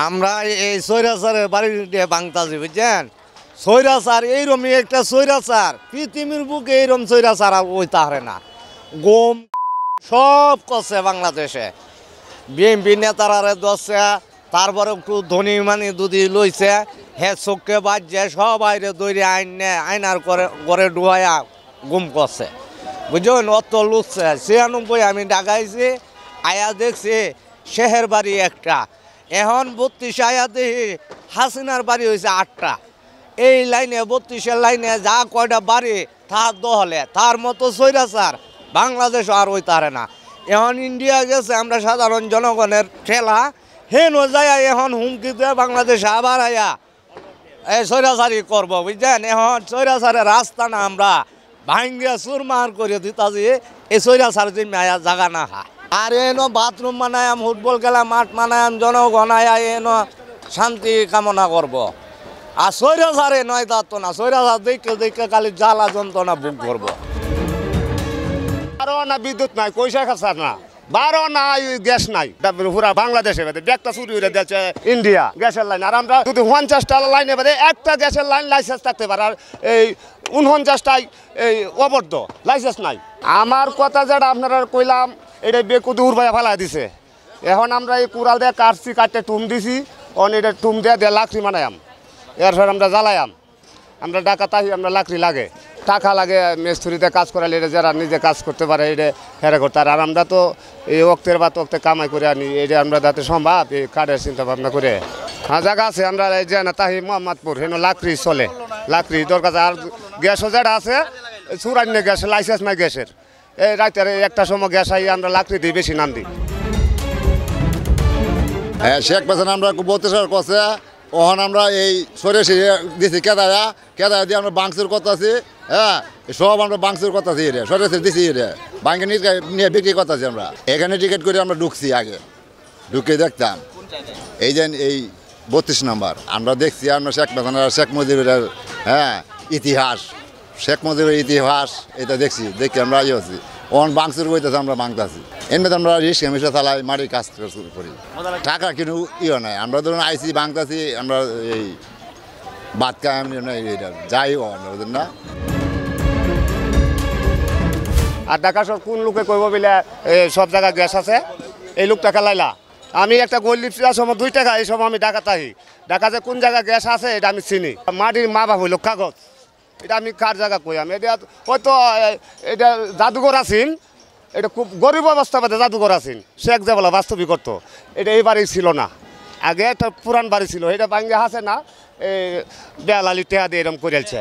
আমরা এই সৈরাচারের বাড়ি বাংতাছি বুঝছেন। সৈরাচার এইরকমই একটা সৈরাচার, পৃথিবীর বুকে এইরকম সৈরাচার ওই তাহারে না। গম সব করছে বাংলাদেশে, বিএনপি নেতারারে দশে, তারপরে একটু ধনী মানি দুদি লইছে, হে চোখকে বাজছে সবাইরে দৈরে আইনার করে ডুবাইয়া গুম করছে বুঝলেন। অত লুটছে 96 আমি ডাকাইছি, আয়া দেখছি শেহের বাড়ি একটা, এখন 32 আয়া দেখি হাসিনার বাড়ি হয়েছে 8টা। এই লাইনে 32-এর লাইনে যা কয়টা বাড়ি তার দহলে, তার মতো সৈরাচার বাংলাদেশ আর ওই তারে না। এখন ইন্ডিয়া গেছে, আমরা সাধারণ জনগণের ঠেলা হেন যায়, এখন হুমকি দিয়ে বাংলাদেশে আবার আয়া এই সৈরাচারি করবো বুঝছেন। এখন সৈরাচারের রাস্তা না আমরা ভাঙ্গিয়া চুরমার করে দিতাছি, এই সৈরাচার যে আয়া জাগা না হা। আর এনো বাথরুম বানায়াম, ফুটবল খেলা মাঠ বানায়াম, জনগণ আয়া এনো শান্তি কামনা করব। আর সৈরাচারে নয় দাঁত না, সৈরাচার দেখে দেখে খালি জ্বালা যন্ত্রণা বুক করবো। না বিদ্যুৎ নাই, পয়সা খাচ্ছার না, 12 নাই, গ্যাস নাই। পুরা বাংলাদেশে ব্যাগটা চুরি করে দিয়েছে ইন্ডিয়া গ্যাসের লাইন। আর আমরা যদি 50টা লাইনে বাদে একটা গ্যাসের লাইন লাইসেন্স থাকতে পারে, আর এই 49টাই এই অবদ্ধ লাইসেন্স নাই। আমার কথা যেটা আপনারা কইলাম, এটা বেকুদি উড়বাইয়া ফেলাই দিছে। এখন আমরা এই কুড়াল দিয়ে কাটছি, কাটতে টুম দিছি, অন এটা টুম দিয়ে লাকড়ি মানায়াম, এরপর আমরা জ্বালায়াম। আমরা ডাকাতাহি, আমরা লাকড়ি লাগে, টাকা লাগে, মিস্ত্রিতে কাজ করালে এটা যারা নিজে কাজ করতে পারে এটা হেরা করতে। আর আমরা তো এই অক্তের বা তক্তে কামাই করে আনি, এটা আমরা যাতে সম্ভব এই কাঠের চিন্তা ভাবনা করে। হ্যাঁ জায়গা আছে, আমরা যে না তাহি মোহাম্মদপুর হেন লাকড়ি চলে, লাকড়ি দরকার। আর গ্যাসও যেটা আছে চুরান্য গ্যাস, লাইসেন্স নাই গ্যাসের। এই রাতের একটা সময় গ্যাস আই আমরা লাকড়ি দিই, বেশি নাম দিই। হ্যাঁ, শেখ হাসিনা আমরা 32 করছে, ওখানে আমরা এই সরেছি দিছি কেদায়া দিয়ে আমরা বাংসুর করতেছি। হ্যাঁ, সব আমরা বাংসুর করতেছি, রে সরেছে দিছি, রে বাঙ্গে নিয়ে বিক্রি করতেছি। আমরা এখানে টিকিট করে আমরা ঢুকছি, আগে ঢুকে দেখতাম এই যে এই 32 নম্বর আমরা দেখছি। আমরা শেখ মুজিবের হ্যাঁ ইতিহাস, শেখ মুজিবের ইতিহাস এটা দেখছি, দেখি আমরা আছি ওন বাংসুর করতেছি, আমরা বাংতাছি। এমনি আমরা রিক্সা মিশা চালাই, মাটির কাজ করি, টাকা কিন্তু ইয়ে নাই। আমরা ধরুন আইসি বাংতাছি, আমরা এই বাদ কাম যাই ওদের না। আর ঢাকা শহর কোন লোকে কইব বলে সব জায়গায় গ্যাস আছে, এই লোকটা খেলাইলা। আমি একটা গোল লিপসির সময় 2 টাকা, এই সময় আমি ঢাকাতাহি, ঢাকা যে কোন জায়গায় গ্যাস আছে এটা আমি চিনি। মাটির মা বাপ হইল কাগজ, এটা আমি কার জায়গা কই আমি। এটা হয়তো এটা জাদুঘর আছেন, এটা খুব গরিব অবস্থা বাদে জাদুঘর আছেন, শেখ জামাল বাস্তবিক করতো। এটা এই বাড়ি ছিল না, আগে একটা পুরান বাড়ি ছিল, এটা ভাঙ্গে আছে না, এই বেলালি টেহা দিয়ে এরকম করেছে।